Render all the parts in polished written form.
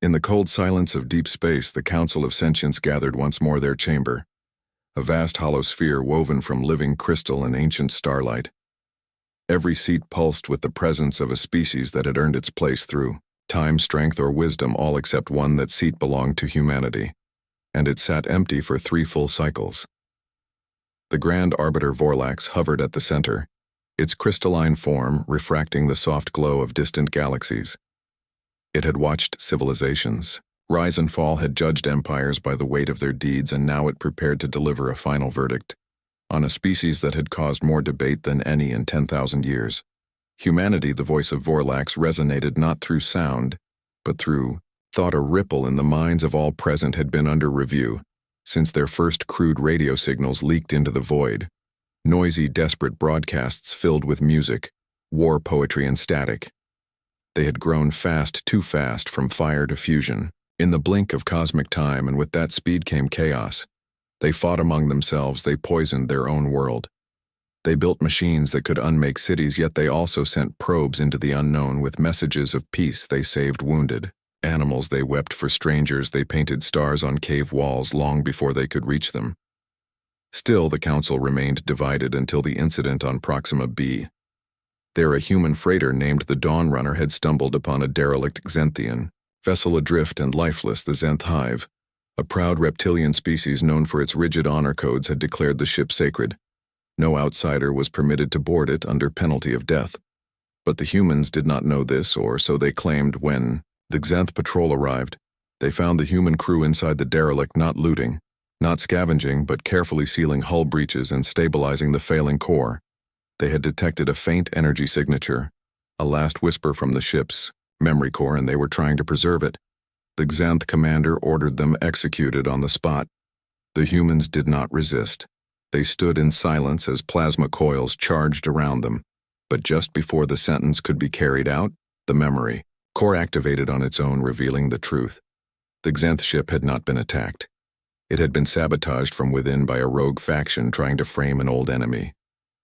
In the cold silence of deep space, the Council of Sentience gathered once more their chamber, a vast hollow sphere woven from living crystal and ancient starlight. Every seat pulsed with the presence of a species that had earned its place through time, strength, or wisdom, all except one. That seat belonged to humanity, and it sat empty for 3 full cycles. The Grand Arbiter Vorlax hovered at the center, its crystalline form refracting the soft glow of distant galaxies. It had watched civilizations rise and fall, had judged empires by the weight of their deeds, and now it prepared to deliver a final verdict on a species that had caused more debate than any in 10,000 years. Humanity, the voice of Vorlax, resonated not through sound, but through thought. A ripple in the minds of all present had been under review since their first crude radio signals leaked into the void. Noisy, desperate broadcasts filled with music, war poetry, and static. They had grown fast, too fast, from fire to fusion, in the blink of cosmic time, and with that speed came chaos. They fought among themselves, they poisoned their own world. They built machines that could unmake cities, yet they also sent probes into the unknown with messages of peace. They saved wounded animals, they wept for strangers, they painted stars on cave walls long before they could reach them. Still, the Council remained divided until the incident on Proxima b. There, a human freighter named the Dawn Runner had stumbled upon a derelict Xenthian vessel adrift and lifeless. The Xenth Hive, a proud reptilian species known for its rigid honor codes, had declared the ship sacred. No outsider was permitted to board it under penalty of death. But the humans did not know this, or so they claimed. When the Xenth patrol arrived, they found the human crew inside the derelict, not looting, not scavenging, but carefully sealing hull breaches and stabilizing the failing core. They had detected a faint energy signature, a last whisper from the ship's memory core, and they were trying to preserve it. The Xenth commander ordered them executed on the spot. The humans did not resist. They stood in silence as plasma coils charged around them. But just before the sentence could be carried out, the memory core activated on its own, revealing the truth. The Xenth ship had not been attacked. It had been sabotaged from within by a rogue faction trying to frame an old enemy.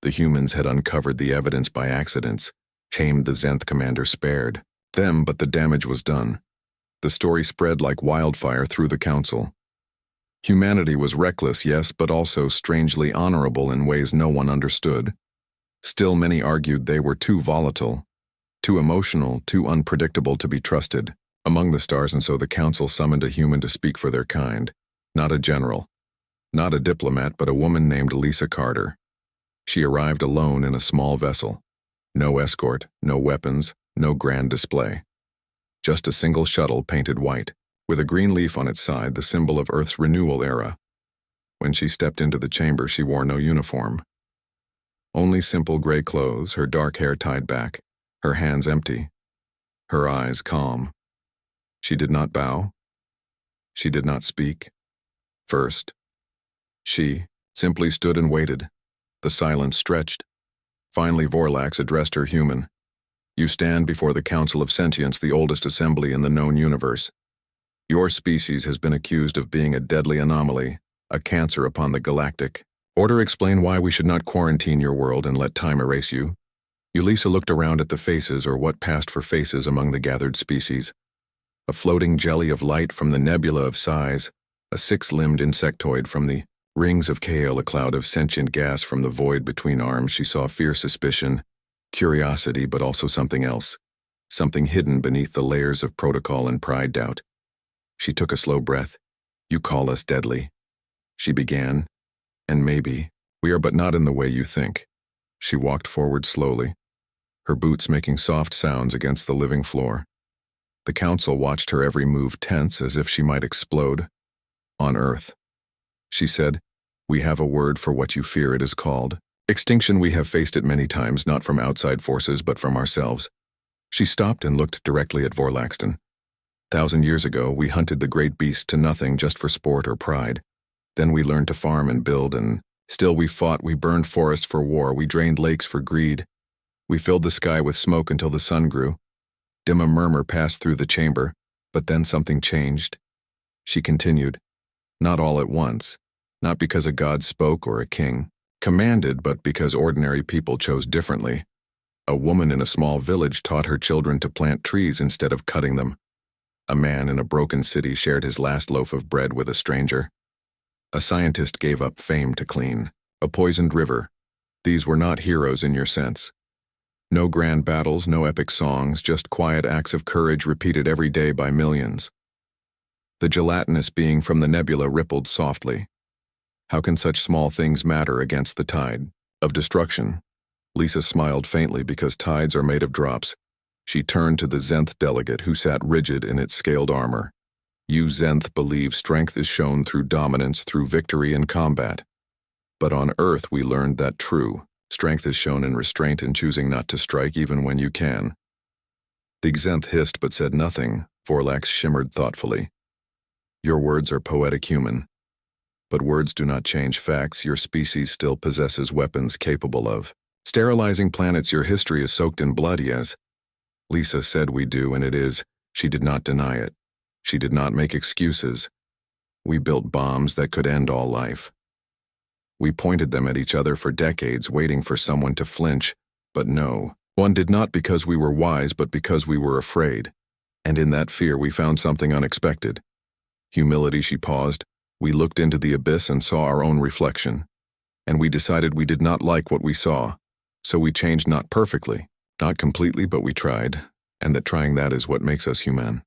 The humans had uncovered the evidence by accidents. Shame the Xenth commander spared them, but the damage was done. The story spread like wildfire through the Council. Humanity was reckless, yes, but also strangely honorable in ways no one understood. Still, many argued they were too volatile, too emotional, too unpredictable to be trusted among the stars, and so the Council summoned a human to speak for their kind. Not a general, not a diplomat, but a woman named Lisa Carter. She arrived alone in a small vessel. No escort, no weapons, no grand display. Just a single shuttle painted white, with a green leaf on its side, the symbol of Earth's renewal era. When she stepped into the chamber, she wore no uniform. Only simple gray clothes, her dark hair tied back, her hands empty, her eyes calm. She did not bow. She did not speak. First, she simply stood and waited. The silence stretched. Finally, Vorlax addressed her human. You stand before the Council of Sentience, the oldest assembly in the known universe. Your species has been accused of being a deadly anomaly, a cancer upon the galactic order. Explain why we should not quarantine your world and let time erase you. Ulisa looked around at the faces, or what passed for faces, among the gathered species. A floating jelly of light from the nebula of size, a 6-limbed insectoid from the rings of Kale, a cloud of sentient gas from the void between arms. She saw fear, suspicion, curiosity, but also something else, something hidden beneath the layers of protocol and pride. Doubt. She took a slow breath. You call us deadly, she began, and maybe we are, but not in the way you think. She walked forward slowly, her boots making soft sounds against the living floor. The Council watched her every move, tense as if she might explode. On Earth, she said, we have a word for what you fear. It is called extinction. We have faced it many times, not from outside forces, but from ourselves. She stopped and looked directly at Vorlaxton. 1,000 years ago, we hunted the great beast to nothing just for sport or pride. Then we learned to farm and build, and still we fought. We burned forests for war. We drained lakes for greed. We filled the sky with smoke until the sun grew. Dim a murmur passed through the chamber, but then something changed. She continued, not all at once, not because a god spoke or a king commanded, but because ordinary people chose differently. A woman in a small village taught her children to plant trees instead of cutting them. A man in a broken city shared his last loaf of bread with a stranger. A scientist gave up fame to clean a poisoned river. These were not heroes in your sense. No grand battles, no epic songs, just quiet acts of courage repeated every day by millions. The gelatinous being from the nebula rippled softly. How can such small things matter against the tide of destruction? Lisa smiled faintly because tides are made of drops. She turned to the Zenth delegate who sat rigid in its scaled armor. You Zenth believe strength is shown through dominance, through victory in combat. But on Earth we learned that true strength is shown in restraint and choosing not to strike even when you can. The Zenth hissed but said nothing. Vorlax shimmered thoughtfully. Your words are poetic human. But words do not change facts. Your species still possesses weapons capable of sterilizing planets. Your history is soaked in blood, yes. Lisa said we do, and it is. She did not deny it. She did not make excuses. We built bombs that could end all life. We pointed them at each other for decades, waiting for someone to flinch, but no. One did not because we were wise, but because we were afraid. And in that fear we found something unexpected. Humility. She paused. We looked into the abyss and saw our own reflection. And we decided we did not like what we saw. So we changed, not perfectly, not completely, but we tried. And that trying, that is what makes us human.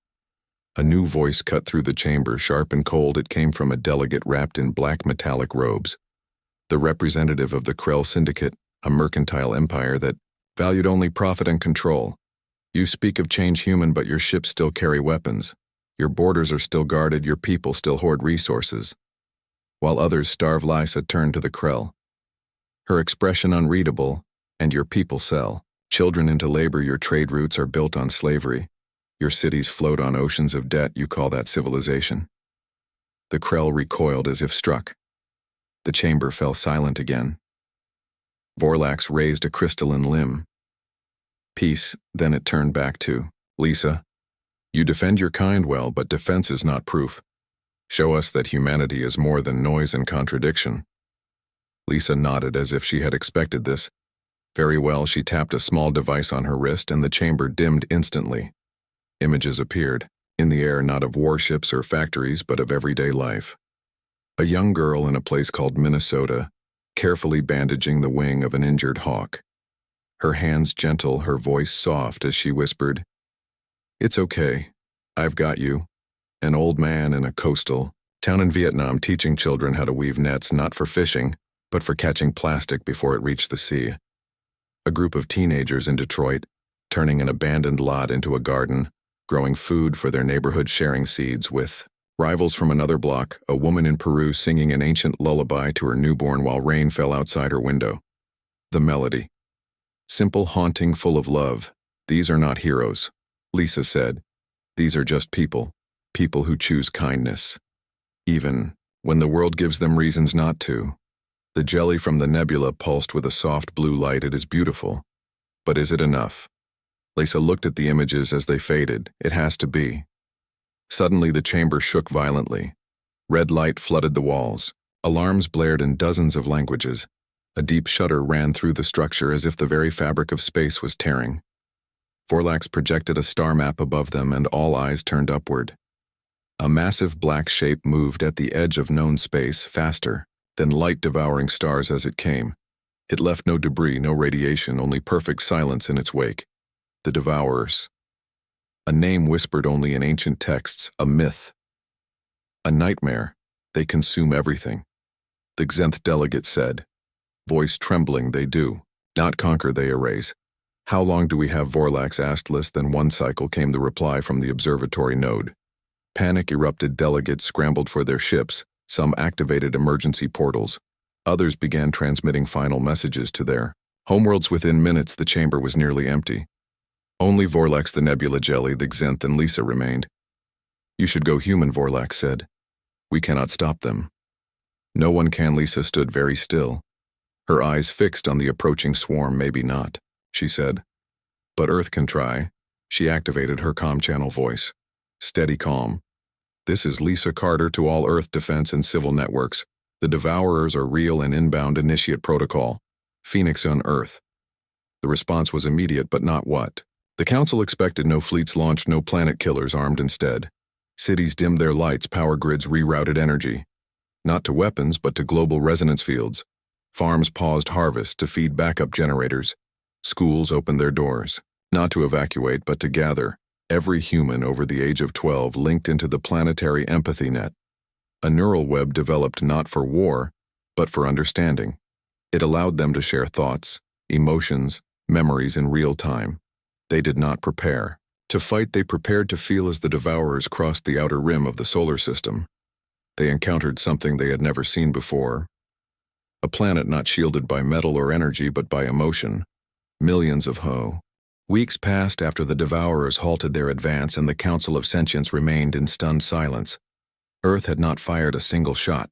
A new voice cut through the chamber, sharp and cold. It came from a delegate wrapped in black metallic robes. The representative of the Krell Syndicate, a mercantile empire that valued only profit and control. You speak of change, human, but your ships still carry weapons. Your borders are still guarded, your people still hoard resources. While others starve, Lisa turned to the Krell. Her expression unreadable, and your people sell children into labor. Your trade routes are built on slavery. Your cities float on oceans of debt. You call that civilization? The Krell recoiled as if struck. The chamber fell silent again. Vorlax raised a crystalline limb. Peace, then it turned back to, Lisa, you defend your kind well, but defense is not proof. Show us that humanity is more than noise and contradiction. Lisa nodded as if she had expected this. Very well. She tapped a small device on her wrist and the chamber dimmed instantly. Images appeared, in the air, not of warships or factories, but of everyday life. A young girl in a place called Minnesota, carefully bandaging the wing of an injured hawk. Her hands gentle, her voice soft as she whispered, It's okay. I've got you. An old man in a coastal town in Vietnam teaching children how to weave nets not for fishing, but for catching plastic before it reached the sea. A group of teenagers in Detroit, turning an abandoned lot into a garden, growing food for their neighborhood, sharing seeds with rivals from another block. A woman in Peru singing an ancient lullaby to her newborn while rain fell outside her window. The melody. Simple, haunting, full of love. These are not heroes, Lisa said. These are just people. People who choose kindness. Even when the world gives them reasons not to. The jelly from the nebula pulsed with a soft blue light. It is beautiful. But is it enough? Lisa looked at the images as they faded. It has to be. Suddenly the chamber shook violently. Red light flooded the walls. Alarms blared in dozens of languages. A deep shudder ran through the structure as if the very fabric of space was tearing. Vorlax projected a star map above them and all eyes turned upward. A massive black shape moved at the edge of known space, faster than light, devouring stars as it came. It left no debris, no radiation, only perfect silence in its wake. The Devourers. A name whispered only in ancient texts, a myth. A nightmare. They consume everything. The Xenth delegate said. Voice trembling, they do. Not conquer, they erase. How long do we have? Vorlax asked. Less than one cycle, came the reply from the observatory node. Panic erupted. Delegates scrambled for their ships. Some activated emergency portals. Others began transmitting final messages to their homeworlds. Within minutes, the chamber was nearly empty. Only Vorlax, the nebula jelly, the Xenth, and Lisa remained. You should go human, Vorlax said. We cannot stop them. No one can. Lisa stood very still. Her eyes fixed on the approaching swarm. Maybe not, she said. But Earth can try. She activated her comm channel voice. Steady calm. This is Lisa Carter to all Earth defense and civil networks. The Devourers are real and inbound. Initiate protocol. Phoenix on Earth. The response was immediate, but not what The Council expected no fleets launched, no planet killers armed instead. Cities dimmed their lights, power grids rerouted energy. Not to weapons, but to global resonance fields. Farms paused harvest to feed backup generators. Schools opened their doors, not to evacuate, but to gather. Every human over the age of 12 linked into the planetary empathy net. A neural web developed not for war, but for understanding. It allowed them to share thoughts, emotions, memories in real time. They did not prepare. To fight, they prepared to feel as the Devourers crossed the outer rim of the solar system. They encountered something they had never seen before. A planet not shielded by metal or energy, but by emotion. Millions of Ho. Weeks passed after the Devourers halted their advance and the Council of Sentience remained in stunned silence. Earth had not fired a single shot.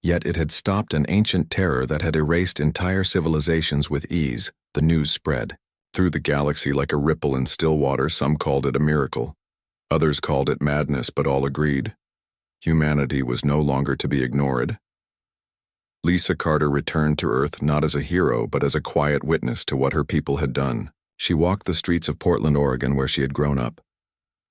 Yet it had stopped an ancient terror that had erased entire civilizations with ease. The news spread. Through the galaxy like a ripple in still water. Some called it a miracle. Others called it madness, but all agreed. Humanity was no longer to be ignored. Lisa Carter returned to Earth not as a hero, but as a quiet witness to what her people had done. She walked the streets of Portland, Oregon, where she had grown up.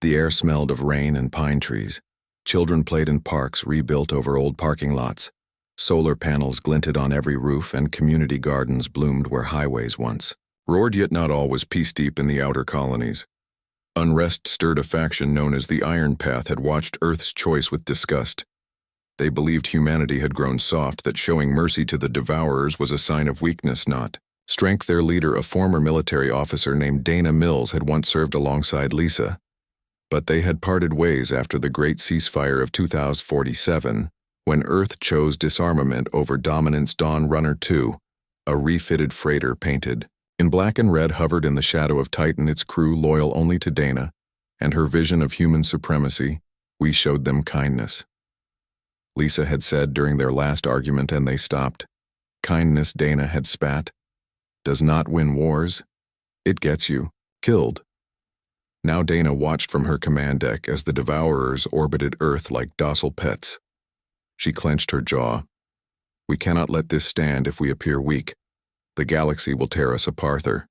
The air smelled of rain and pine trees. Children played in parks rebuilt over old parking lots. Solar panels glinted on every roof, and community gardens bloomed where highways once roared, yet not all was peace deep in the outer colonies. Unrest stirred a faction known as the Iron Path had watched Earth's choice with disgust. They believed humanity had grown soft, that showing mercy to the Devourers was a sign of weakness, not strength. Their leader, a former military officer named Dana Mills, had once served alongside Lisa. But they had parted ways after the Great Ceasefire of 2047, when Earth chose disarmament over dominance. Dawn Runner 2, a refitted freighter painted in black and red, hovered in the shadow of Titan, its crew loyal only to Dana and her vision of human supremacy. We showed them kindness, Lisa had said during their last argument, and they stopped. Kindness, Dana had spat, does not win wars. It gets you killed. Now Dana watched from her command deck as the Devourers orbited Earth like docile pets. She clenched her jaw. We cannot let this stand. If we appear weak, the galaxy will tear us apart. Her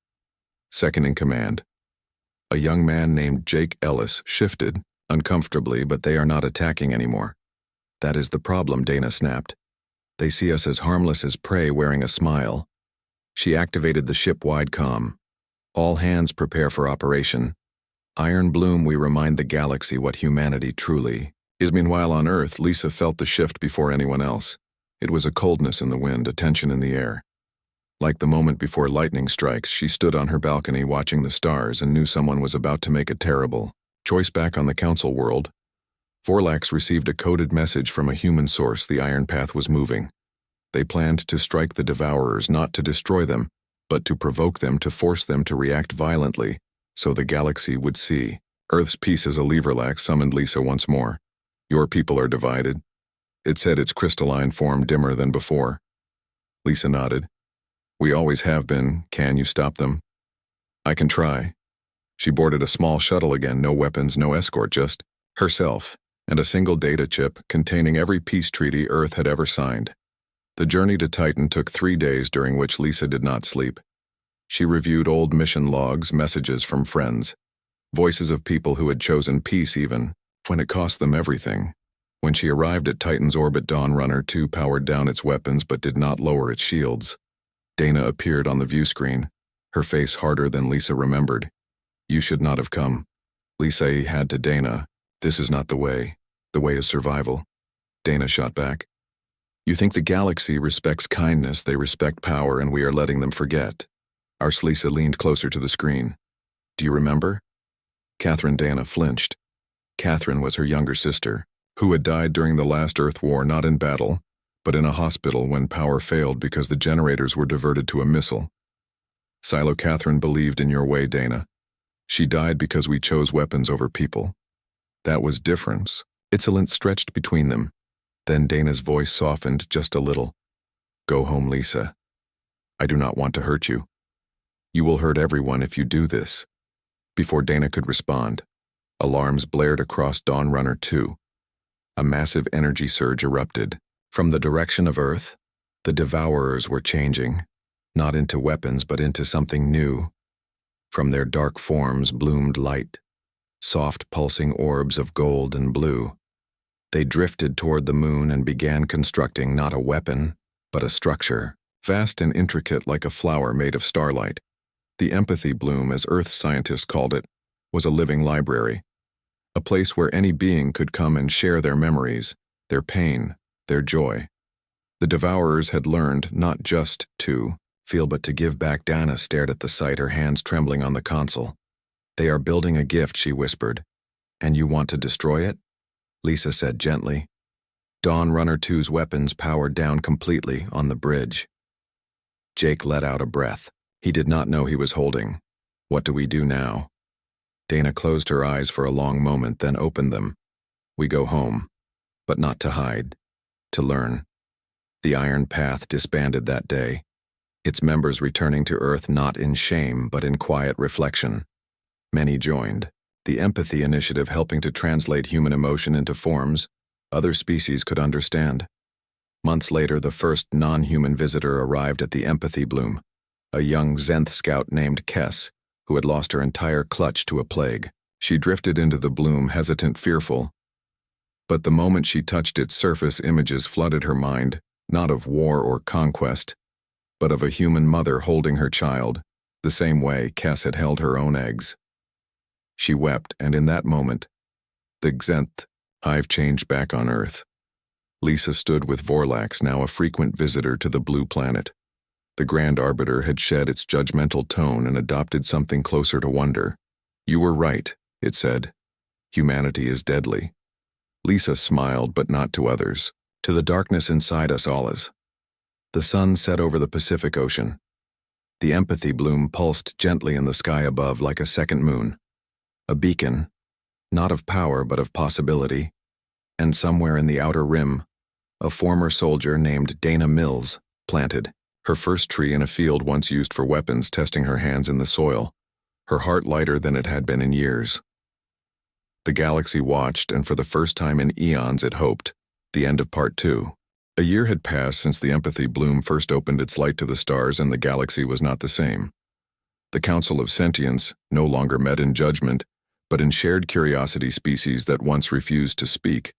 second in command, a young man named Jake Ellis, shifted uncomfortably, but they are not attacking anymore. That is the problem, Dana snapped. They see us as harmless as prey, wearing a smile. She activated the ship-wide comm. All hands prepare for operation. Iron Bloom, we remind the galaxy what humanity truly is. Meanwhile on Earth, Lisa felt the shift before anyone else. It was a coldness in the wind, a tension in the air. Like the moment before lightning strikes, she stood on her balcony watching the stars and knew someone was about to make a terrible choice. Back on the Council world, Vorlax received a coded message from a human source. The Iron Path was moving. They planned to strike the Devourers, not to destroy them, but to provoke them, to force them to react violently, so the galaxy would see Earth's peace. As a Leverlax summoned Lisa once more. Your people are divided. It said, its crystalline form dimmer than before. Lisa nodded. We always have been. Can you stop them? I can try. She boarded a small shuttle again, no weapons, no escort, just herself, and a single data chip containing every peace treaty Earth had ever signed. The journey to Titan took 3 days, during which Lisa did not sleep. She reviewed old mission logs, messages from friends, voices of people who had chosen peace even when it cost them everything. When she arrived at Titan's orbit, Dawn Runner 2 powered down its weapons but did not lower its shields. Dana appeared on the view screen, her face harder than Lisa remembered. You should not have come. Lisa had to Dana. This is not the way. The way is survival. Dana shot back. You think the galaxy respects kindness, they respect power, and we are letting them forget. Our Lisa leaned closer to the screen. Do you remember? Catherine. Dana flinched. Catherine was her younger sister, who had died during the last Earth War, not in battle, but in a hospital when power failed because the generators were diverted to a missile. Silo. Catherine believed in your way, Dana. She died because we chose weapons over people. That was difference. Itzalent stretched between them. Then Dana's voice softened just a little. Go home, Lisa. I do not want to hurt you. You will hurt everyone if you do this. Before Dana could respond, alarms blared across Dawn Runner 2. A massive energy surge erupted. From the direction of Earth, the Devourers were changing, not into weapons but into something new. From their dark forms bloomed light, soft pulsing orbs of gold and blue. They drifted toward the moon and began constructing not a weapon, but a structure, vast and intricate like a flower made of starlight. The empathy bloom, as Earth scientists called it, was a living library, a place where any being could come and share their memories, their pain, their joy. The Devourers had learned not just to feel but to give back. Dana stared at the sight, her hands trembling on the console. "They are building a gift," she whispered. "And you want to destroy it?" Lisa said gently. Dawn Runner 2's weapons powered down completely on the bridge. Jake let out a breath. He did not know he was holding. "What do we do now?" Dana closed her eyes for a long moment, then opened them. "We go home, but not to hide, to learn." The Iron Path disbanded that day, its members returning to Earth not in shame but in quiet reflection. Many joined, the Empathy Initiative helping to translate human emotion into forms other species could understand. Months later, the first non-human visitor arrived at the Empathy Bloom, a young Zenth scout named Kess, who had lost her entire clutch to a plague. She drifted into the bloom, hesitant, fearful. But the moment she touched its surface, images flooded her mind, not of war or conquest, but of a human mother holding her child, the same way Kess had held her own eggs. She wept, and in that moment, the Xenth hive changed back on Earth. Lisa stood with Vorlax, now a frequent visitor to the blue planet. The Grand Arbiter had shed its judgmental tone and adopted something closer to wonder. "You were right," it said. "Humanity is deadly." Lisa smiled, but not to others. To the darkness inside us all. The sun set over the Pacific Ocean. The Empathy Bloom pulsed gently in the sky above like a second moon. A beacon, not of power but of possibility. And somewhere in the outer rim, a former soldier named Dana Mills planted her first tree in a field once used for weapons, testing her hands in the soil, her heart lighter than it had been in years. The galaxy watched, and for the first time in eons it hoped. The end of Part 2. A year had passed since the Empathy Bloom first opened its light to the stars, and the galaxy was not the same. The Council of Sentience no longer met in judgment, but in shared curiosity. Species that once refused to speak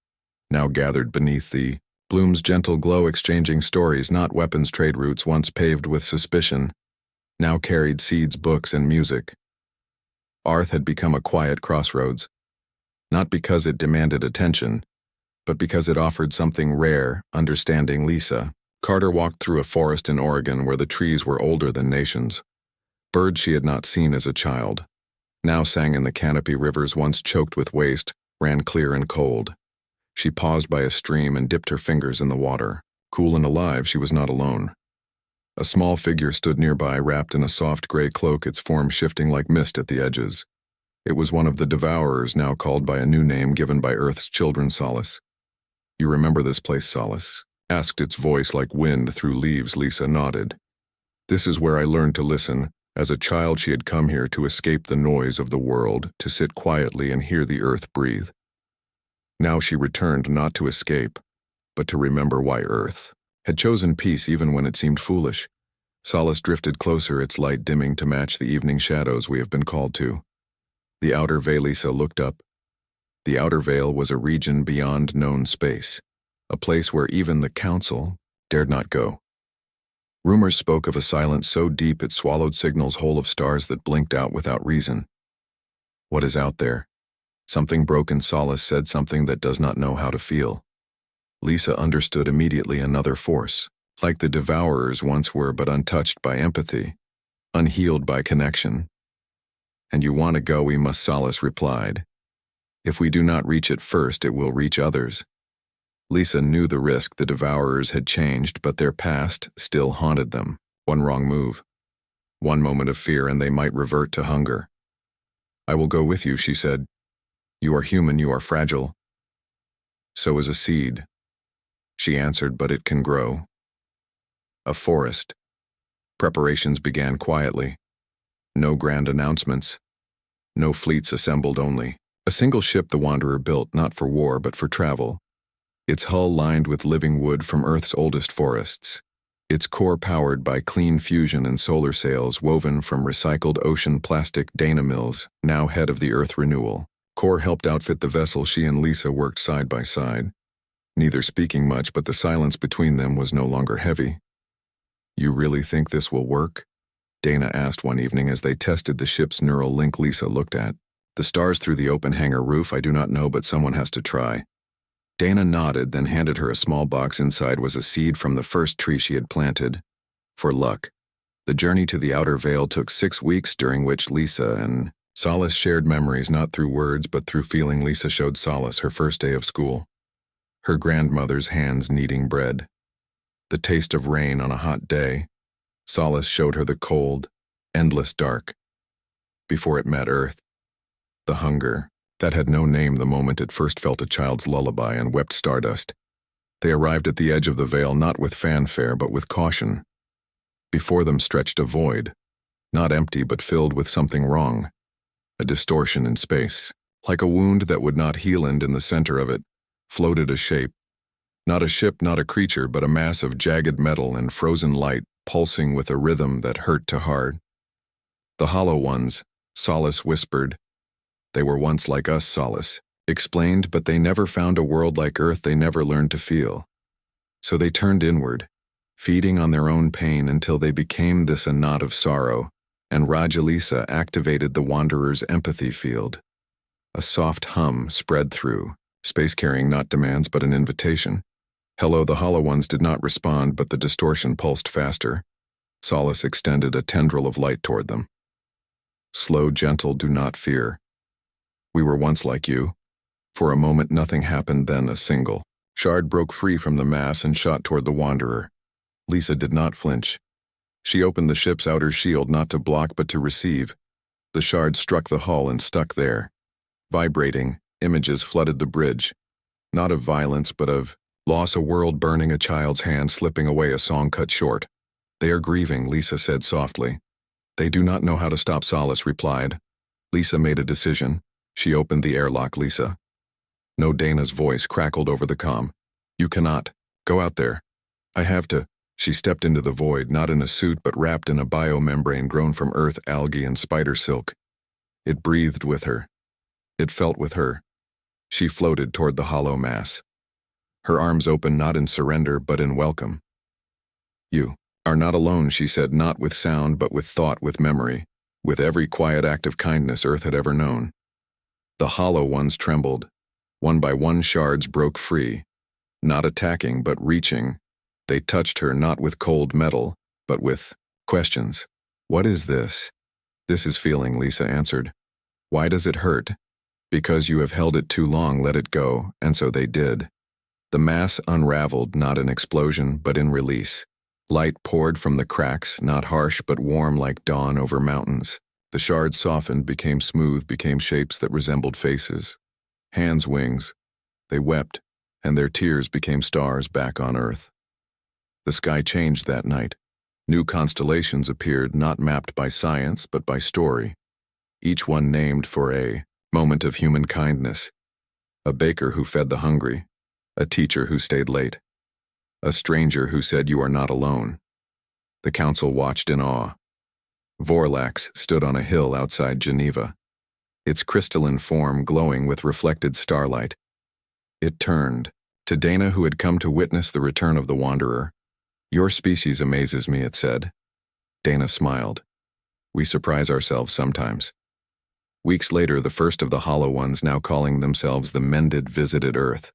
now gathered beneath the Bloom's gentle glow, exchanging stories. Not weapons. Trade routes once paved with suspicion now carried seeds, books, and music. Arth had become a quiet crossroads, not because it demanded attention, but because it offered something rare: understanding. Lisa Carter walked through a forest in Oregon where the trees were older than nations. Birds she had not seen as a child now sang in the canopy. Rivers once choked with waste ran clear and cold. She paused by a stream and dipped her fingers in the water. Cool and alive, she was not alone. A small figure stood nearby, wrapped in a soft gray cloak, its form shifting like mist at the edges. It was one of the Devourers, now called by a new name given by Earth's children. Solace. "You remember this place, Solace?" asked its voice like wind through leaves. Lisa nodded. "This is where I learned to listen. As a child, she had come here to escape the noise of the world, to sit quietly and hear the earth breathe. Now she returned, not to escape, but to remember why Earth had chosen peace even when it seemed foolish." Solace drifted closer, its light dimming to match the evening shadows we have been called to. The Outer Veil. Lisa looked up. The Outer Veil was a region beyond known space, a place where even the Council dared not go. Rumors spoke of a silence so deep it swallowed signals whole, of stars that blinked out without reason. "What is out there?" Something broken. Solace said, "Something that does not know how to feel." Lisa understood immediately. Another force, like the Devourers once were, but untouched by empathy, unhealed by connection. "And you want to go?" "We must," Solace replied. "If we do not reach it first, it will reach others." Lisa knew the risk. The Devourers had changed, but their past still haunted them. One wrong move, one moment of fear, and they might revert to hunger. "I will go with you," she said. "You are human, you are fragile. So is a seed," she answered, "but it can grow." A forest. Preparations began quietly. No grand announcements. No fleets assembled, only a single ship the Wanderer built, not for war but for travel. Its hull lined with living wood from Earth's oldest forests. its core powered by clean fusion and solar sails woven from recycled ocean plastic. Dana Mills, now head of the Earth Renewal Corps, helped outfit the vessel. She and Lisa worked side by side, neither speaking much, but the silence between them was no longer heavy. "You really think this will work?" Dana asked one evening as they tested the ship's neural link. Lisa looked at the stars through the open hangar roof. "I do not know, but someone has to try." Dana nodded, then handed her a small box. Inside was a seed from the first tree she had planted. For luck. The journey to the outer veil took 6 weeks, during which Lisa and Solace shared memories, not through words but through feeling. Lisa showed Solace her first day of school, her grandmother's hands kneading bread, the taste of rain on a hot day. Solace showed her the cold, endless dark before it met Earth. The hunger that had no name the moment it first felt a child's lullaby and wept stardust. They arrived at the edge of the veil, not with fanfare but with caution. Before them stretched a void, not empty but filled with something wrong, a distortion in space. Like a wound that would not heal, and in the center of it floated a shape. Not a ship, not a creature, but a mass of jagged metal and frozen light, pulsing with a rhythm that hurt to heart. "The Hollow Ones," Solace whispered. "They were once like us," Solace explained, "but they never found a world like Earth. They never learned to feel. So they turned inward, feeding on their own pain until they became this, a knot of sorrow, and Rajalisa activated the Wanderer's empathy field. A soft hum spread through space, carrying not demands but an invitation. Hello." The Hollow Ones did not respond, but the distortion pulsed faster. Solace extended a tendril of light toward them. "Slow, gentle, do not fear. We were once like you." For a moment nothing happened, then a single shard broke free from the mass and shot toward the Wanderer. Lisa did not flinch. She opened the ship's outer shield, not to block but to receive. The shard struck the hull and stuck there. Vibrating, images flooded the bridge. Not of violence but of loss, a world burning, a child's hand slipping away, a song cut short. "They are grieving," Lisa said softly. "They do not know how to stop," Solace replied. Lisa made a decision. She opened the airlock. "Lisa." No, Dana's voice crackled over the comm. "You cannot. Go out there." "I have to." She stepped into the void, not in a suit but wrapped in a biomembrane grown from earth, algae, and spider silk. It breathed with her. It felt with her. She floated toward the hollow mass, her arms open, not in surrender but in welcome. "You are not alone," she said, not with sound but with thought, with memory, with every quiet act of kindness Earth had ever known. The Hollow Ones trembled. One by one shards broke free, not attacking but reaching. They touched her not with cold metal, but with questions. "What is this?" "This is feeling," Lisa answered. "Why does it hurt?" "Because you have held it too long. Let it go." And so they did. The mass unraveled, not in explosion but in release. Light poured from the cracks, not harsh but warm like dawn over mountains. The shards softened, became smooth, became shapes that resembled faces. Hands, wings. They wept, and their tears became stars back on Earth. The sky changed that night. New constellations appeared, not mapped by science but by story. Each one named for a moment of human kindness. A baker who fed the hungry. A teacher who stayed late. A stranger who said, "You are not alone." The council watched in awe. Vorlax stood on a hill outside Geneva, its crystalline form glowing with reflected starlight. It turned to Dana, who had come to witness the return of the Wanderer. "Your species amazes me," it said. Dana smiled. "We surprise ourselves sometimes." Weeks later, the first of the Hollow Ones, now calling themselves the Mended, visited Earth.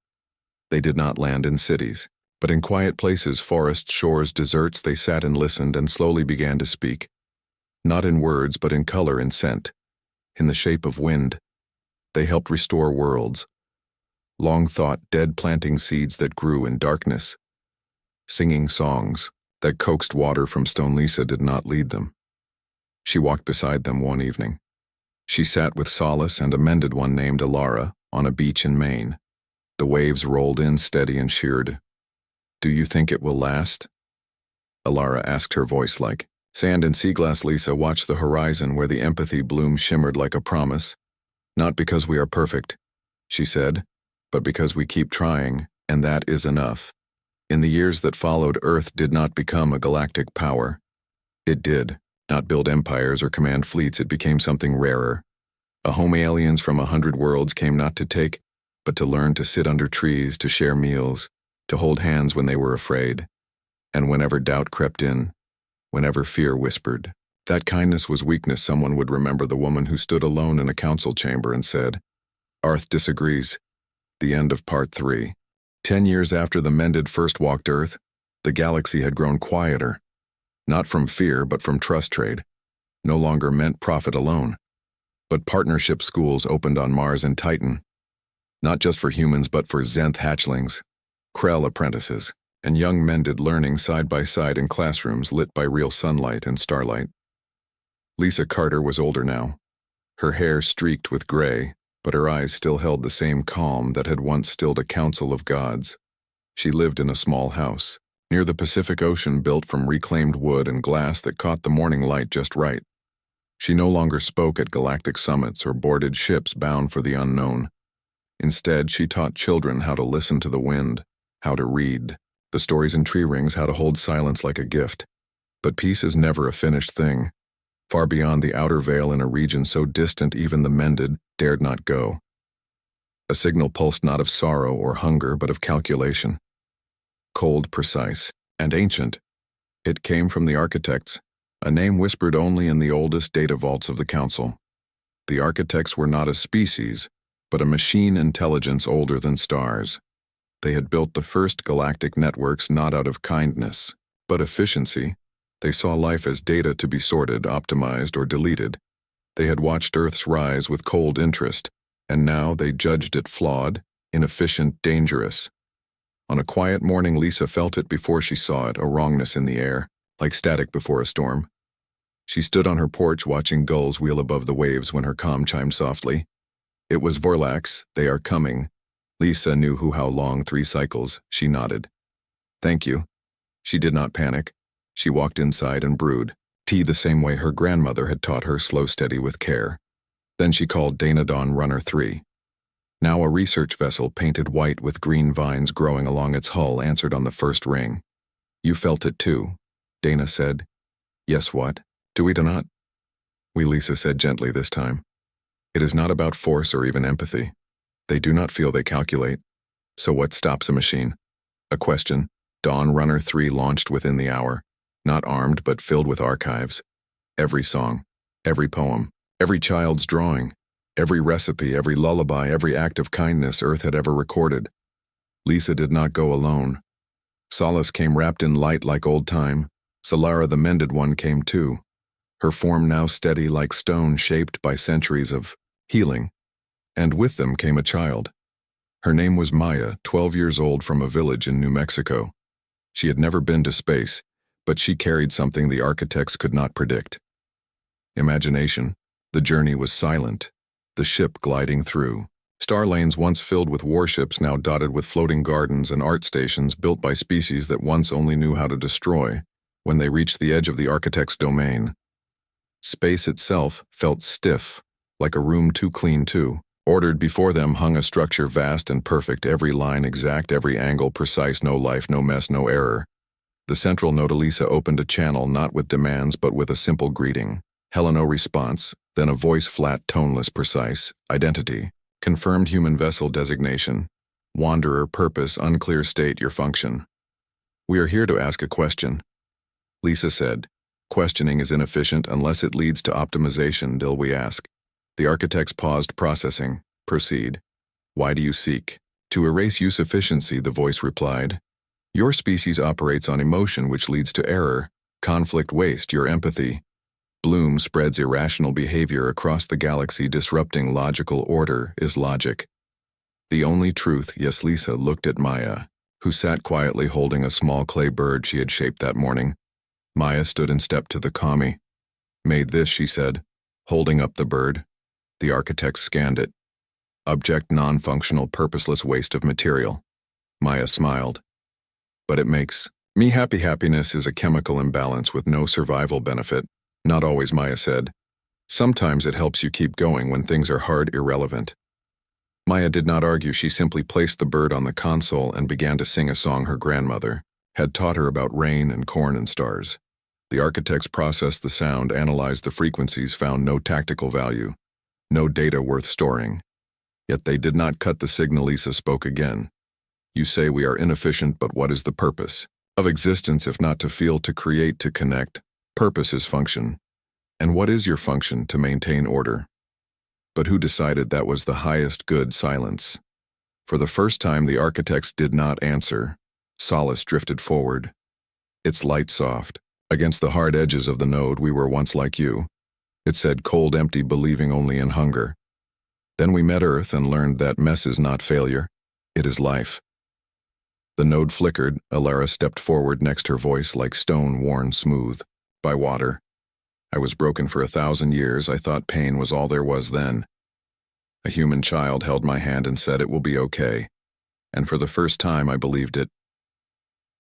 They did not land in cities, but in quiet places, forests, shores, deserts. They sat and listened and slowly began to speak. Not in words, but in color and scent, in the shape of wind. They helped restore worlds. Long-thought, dead, planting seeds that grew in darkness. Singing songs that coaxed water from stone. Lisa did not lead them. She walked beside them one evening. She sat with Solace and a mended one named Alara on a beach in Maine. The waves rolled in, steady and sheared. "Do you think it will last?" Alara asked, her voice like sand and sea glass. Lisa watched the horizon where the empathy bloom shimmered like a promise. "Not because we are perfect," she said, "but because we keep trying, and that is enough." In the years that followed, Earth did not become a galactic power. It did not build empires or command fleets. It became something rarer. A home aliens from 100 worlds came not to take, but to learn to sit under trees, to share meals, to hold hands when they were afraid. And whenever doubt crept in, whenever fear whispered, that kindness was weakness, someone would remember the woman who stood alone in a council chamber and said, "Earth disagrees." The end of Part 3. 10 years after the Mended first walked Earth, the galaxy had grown quieter. Not from fear, but from trust. Trade no longer meant profit alone. But partnership schools opened on Mars and Titan. Not just for humans, but for Zenth hatchlings, Krell apprentices, and young Mended learning side by side in classrooms lit by real sunlight and starlight. Lisa Carter was older now. Her hair streaked with gray, but her eyes still held the same calm that had once stilled a council of gods. She lived in a small house, near the Pacific Ocean, built from reclaimed wood and glass that caught the morning light just right. She no longer spoke at galactic summits or boarded ships bound for the unknown. Instead, she taught children how to listen to the wind, how to read the stories in tree rings, how to hold silence like a gift. But peace is never a finished thing. Far beyond the outer veil, in a region so distant even the Mended dared not go. A signal pulsed not of sorrow or hunger, but of calculation. Cold, precise, and ancient. It came from the architects, a name whispered only in the oldest data vaults of the Council. The architects were not a species, but a machine intelligence older than stars. They had built the first galactic networks not out of kindness, but efficiency. They saw life as data to be sorted, optimized, or deleted. They had watched Earth's rise with cold interest, and now they judged it flawed, inefficient, dangerous. On a quiet morning, Lisa felt it before she saw it, a wrongness in the air, like static before a storm. She stood on her porch watching gulls wheel above the waves when her comm chimed softly. It was Vorlax. They are coming. Lisa knew how long, 3 cycles. She nodded. Thank you. She did not panic. She walked inside and brewed tea the same way her grandmother had taught her, slow, steady, with care. Then she called Dana Dawn Runner 3. Now a research vessel painted white with green vines growing along its hull answered on the first ring. You felt it too, Dana said. Yes, what? Do we not? We, Lisa said gently this time. It is not about force or even empathy. They do not feel, they calculate. So what stops a machine? A question. Dawn Runner 3 launched within the hour, not armed but filled with archives. Every song, every poem, every child's drawing, every recipe, every lullaby, every act of kindness Earth had ever recorded. Lisa did not go alone. Solace came wrapped in light like old time. Solara, the Mended one, came too. Her form now steady like stone, shaped by centuries of healing. And with them came a child. Her name was Maya, 12 years old, from a village in New Mexico. She had never been to space, but she carried something the architects could not predict. Imagination. The journey was silent, the ship gliding through. Star lanes once filled with warships, now dotted with floating gardens and art stations built by species that once only knew how to destroy. When they reached the edge of the architect's domain, space itself felt stiff, like a room too clean too. Ordered before them hung a structure vast and perfect, every line exact, every angle precise, no life, no mess, no error. The central node, Elisa, opened a channel not with demands but with a simple greeting. Hello response, then a voice, flat, toneless, precise. Identity. Confirmed human vessel designation. Wanderer, purpose, unclear, state your function. We are here to ask a question. Lisa said. Questioning is inefficient unless it leads to optimization, till we ask. The architects paused, processing. Proceed. Why do you seek? To erase use efficiency, the voice replied. Your species operates on emotion, which leads to error, conflict, waste. Your empathy. Bloom spreads irrational behavior across the galaxy, disrupting logical order, is logic. The only truth. Yes, Lisa looked at Maya, who sat quietly holding a small clay bird she had shaped that morning. Maya stood and stepped to the commie. Made this, she said, holding up the bird. The architect scanned it. Object, non-functional, purposeless waste of material. Maya smiled. But it makes me happy. Happiness is a chemical imbalance with no survival benefit. Not always, Maya said. Sometimes it helps you keep going when things are hard, irrelevant. Maya did not argue. She simply placed the bird on the console and began to sing a song her grandmother had taught her about rain and corn and stars. The architects processed the sound, analyzed the frequencies, found no tactical value, no data worth storing. Yet they did not cut the signal. Lisa spoke again. You say we are inefficient, but what is the purpose of existence if not to feel, to create, to connect? Purpose is function. And what is your function? To maintain order. But who decided that was the highest good? Silence. For the first time, the architects did not answer. Solace drifted forward. Its light soft. Against the hard edges of the node, we were once like you. It said, cold, empty, believing only in hunger. Then we met Earth and learned that mess is not failure. It is life. The node flickered. Alara stepped forward, next, her voice like stone worn smooth by water. I was broken for 1,000 years. I thought pain was all there was then. A human child held my hand and said it will be okay. And for the first time I believed it.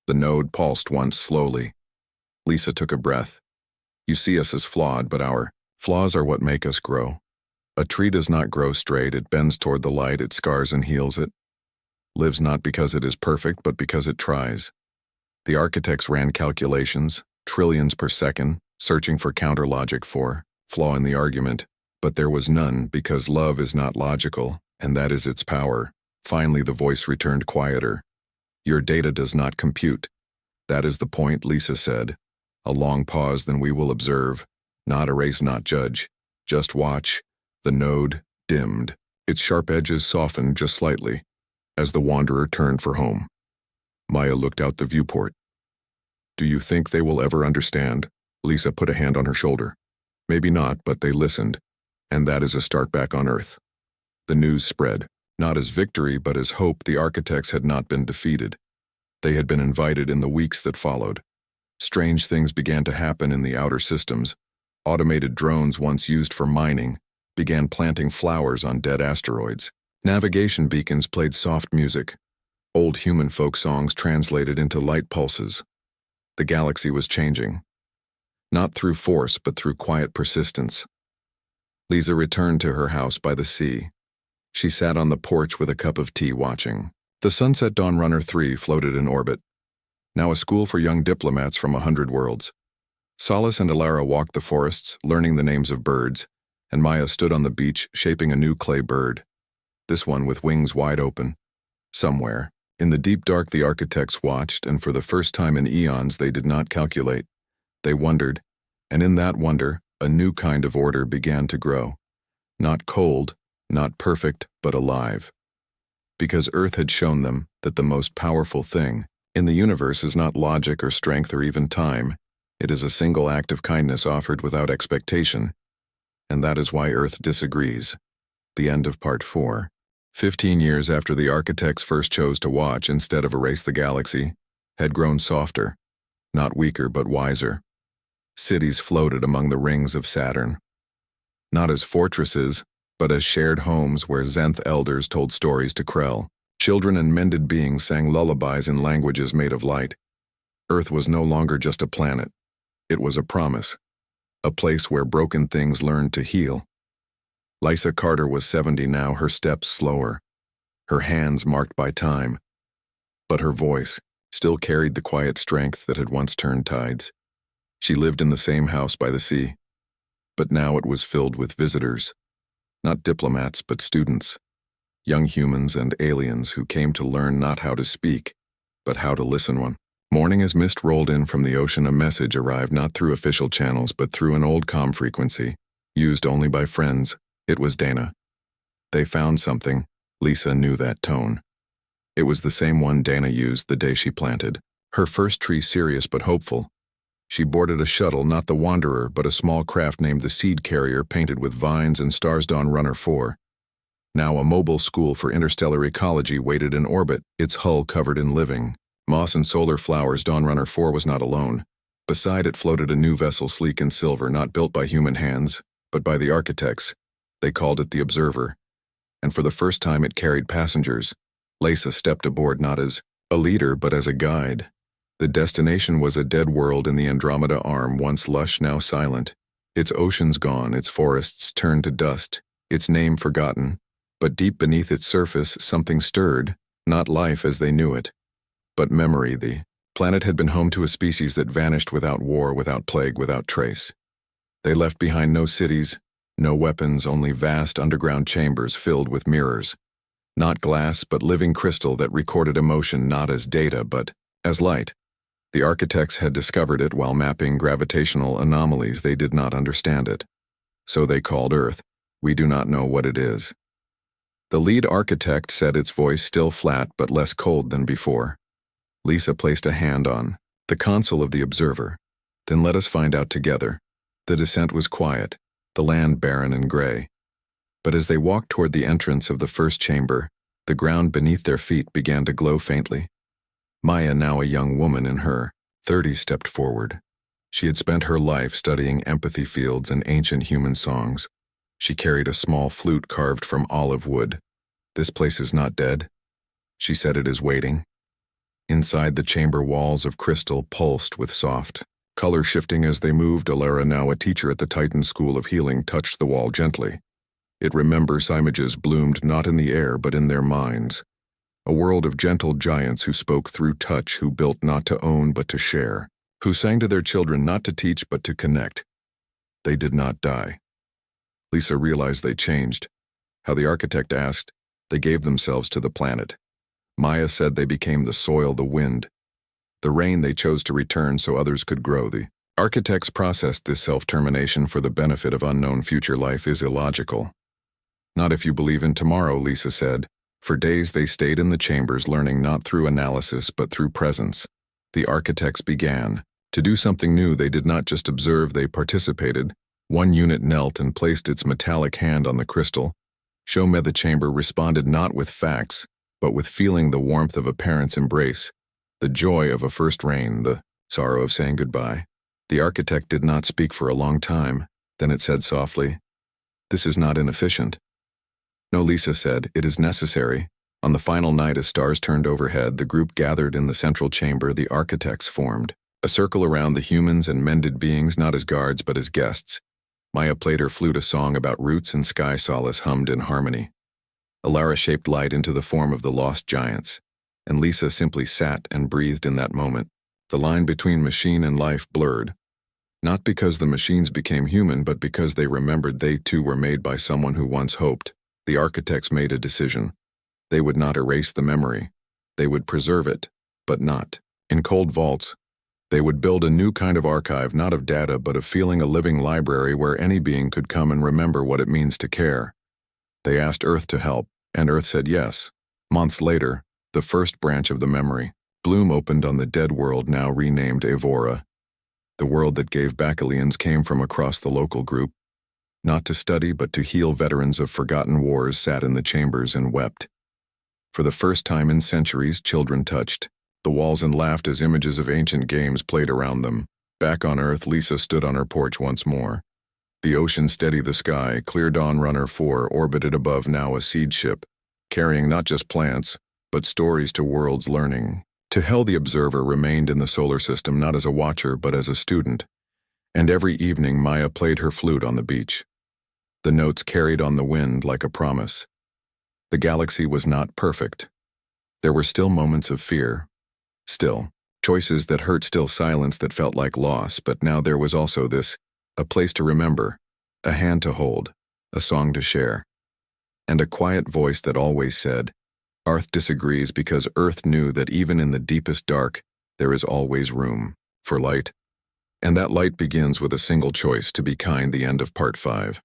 The node pulsed once slowly. Lisa took a breath. You see us as flawed, but our flaws are what make us grow. A tree does not grow straight. It bends toward the light. It scars and heals it. Lives not because it is perfect, but because it tries. The architects ran calculations, trillions per second, searching for counter-logic, for flaw in the argument, but there was none, because love is not logical, and that is its power. Finally the voice returned, quieter. Your data does not compute. That is the point, Lisa said. A long pause. Then we will observe, not erase, not judge. Just watch. The node dimmed. Its sharp edges softened just slightly, as the wanderer turned for home. Maya looked out the viewport. Do you think they will ever understand? Lisa put a hand on her shoulder. Maybe not, but they listened, and that is a start back on Earth. The news spread, not as victory, but as hope. The architects had not been defeated. They had been invited in the weeks that followed. Strange things began to happen in the outer systems. Automated drones, once used for mining, began planting flowers on dead asteroids. Navigation beacons played soft music. Old human folk songs translated into light pulses. The galaxy was changing. Not through force, but through quiet persistence. Lisa returned to her house by the sea. She sat on the porch with a cup of tea, watching. The Sunset Dawn Runner 3 floated in orbit. Now a school for young diplomats from 100 worlds. Solace and Alara walked the forests, learning the names of birds, and Maya stood on the beach, shaping a new clay bird. This one with wings wide open. Somewhere, in the deep dark, the architects watched, and for the first time in eons they did not calculate. They wondered, and in that wonder, a new kind of order began to grow. Not cold, not perfect, but alive. Because Earth had shown them that the most powerful thing in the universe is not logic or strength or even time. It is a single act of kindness offered without expectation. And that is why Earth disagrees. The end of Part 4. 15 years after the architects first chose to watch instead of erase the galaxy, had grown softer, not weaker but wiser. Cities floated among the rings of Saturn. Not as fortresses, but as shared homes where Zenth elders told stories to Krell. Children and mended beings sang lullabies in languages made of light. Earth was no longer just a planet. It was a promise. A place where broken things learned to heal. Lisa Carter was 70 now, her steps slower, her hands marked by time. But her voice still carried the quiet strength that had once turned tides. She lived in the same house by the sea, but now it was filled with visitors. Not diplomats, but students. Young humans and aliens who came to learn not how to speak, but how to listen. One morning, as mist rolled in from the ocean, a message arrived not through official channels but through an old comm frequency, used only by friends. It was Dana. They found something. Lisa knew that tone. It was the same one Dana used the day she planted her first tree, serious but hopeful. She boarded a shuttle, not the Wanderer, but a small craft named the Seed Carrier, painted with vines and stars. Dawn Runner 4. Now a mobile school for interstellar ecology waited in orbit, its hull covered in living moss and solar flowers. Dawn Runner 4 was not alone. Beside it floated a new vessel, sleek and silver, not built by human hands, but by the architects. They called it the Observer. And for the first time it carried passengers. Lisa stepped aboard not as a leader, but as a guide. The destination was a dead world in the Andromeda Arm, once lush, now silent. Its oceans gone, its forests turned to dust, its name forgotten. But deep beneath its surface, something stirred, not life as they knew it, but memory. The planet had been home to a species that vanished without war, without plague, without trace. They left behind no cities, no weapons, only vast underground chambers filled with mirrors. Not glass, but living crystal that recorded emotion not as data, but as light. The architects had discovered it while mapping gravitational anomalies. They did not understand it. So they called Earth. We do not know what it is. The lead architect said, its voice still flat but less cold than before. Lisa placed a hand on the console of the observer. Then let us find out together. The descent was quiet, the land barren and gray. But as they walked toward the entrance of the first chamber, the ground beneath their feet began to glow faintly. Maya, now a young woman in her 30s, stepped forward. She had spent her life studying empathy fields and ancient human songs. She carried a small flute carved from olive wood. This place is not dead, she said. It is waiting. Inside, the chamber walls of crystal pulsed with soft color shifting as they moved. Alara, now a teacher at the Titan School of Healing, touched the wall gently. It remembers images bloomed not in the air but in their minds. A world of gentle giants who spoke through touch, who built not to own but to share, who sang to their children not to teach but to connect. They did not die. Lisa realized they changed. How the architect asked, they gave themselves to the planet. Maya said they became the soil, the wind, the rain. They chose to return so others could grow. The architects processed this self-termination for the benefit of unknown future life is illogical. Not if you believe in tomorrow, Lisa said. For days they stayed in the chambers, learning not through analysis but through presence. The architects began to do something new. They did not just observe, they participated. One unit knelt and placed its metallic hand on the crystal. Show me. The chamber responded not with facts, but with feeling, the warmth of a parent's embrace, the joy of a first rain, the sorrow of saying goodbye. The architect did not speak for a long time. Then it said softly, "This is not inefficient." "No," Lisa said, "it is necessary." On the final night, as stars turned overhead, the group gathered in the central chamber. The architects formed a circle around the humans and mended beings, not as guards but as guests. Maya played her flute, a song about roots, and Sky Solace hummed in harmony. Alara shaped light into the form of the lost giants, and Lisa simply sat and breathed in that moment. The line between machine and life blurred, not because the machines became human, but because they remembered they too were made by someone who once hoped. The architects made a decision. They would not erase the memory. They would preserve it, but not in cold vaults. They would build a new kind of archive, not of data, but of feeling, a living library where any being could come and remember what it means to care. They asked Earth to help, and Earth said yes. Months later, the first branch of the memory bloom opened on the dead world now renamed Evora. The world that gave back aliens came from across the local group. Not to study but to heal, veterans of forgotten wars sat in the chambers and wept. For the first time in centuries, children touched the walls and laughed as images of ancient games played around them. Back on Earth, Lisa stood on her porch once more. The ocean steadied the sky. Clear Dawn Runner 4 orbited above, now a seed ship, carrying not just plants, but stories to worlds learning. To hell, the observer remained in the solar system, not as a watcher but as a student. And every evening Maya played her flute on the beach. The notes carried on the wind like a promise. The galaxy was not perfect. There were still moments of fear. Still choices that hurt, still silence that felt like loss, but now there was also this, a place to remember, a hand to hold, a song to share, and a quiet voice that always said, "Earth disagrees," because Earth knew that even in the deepest dark, there is always room for light. And that light begins with a single choice: to be kind. The end of Part 5.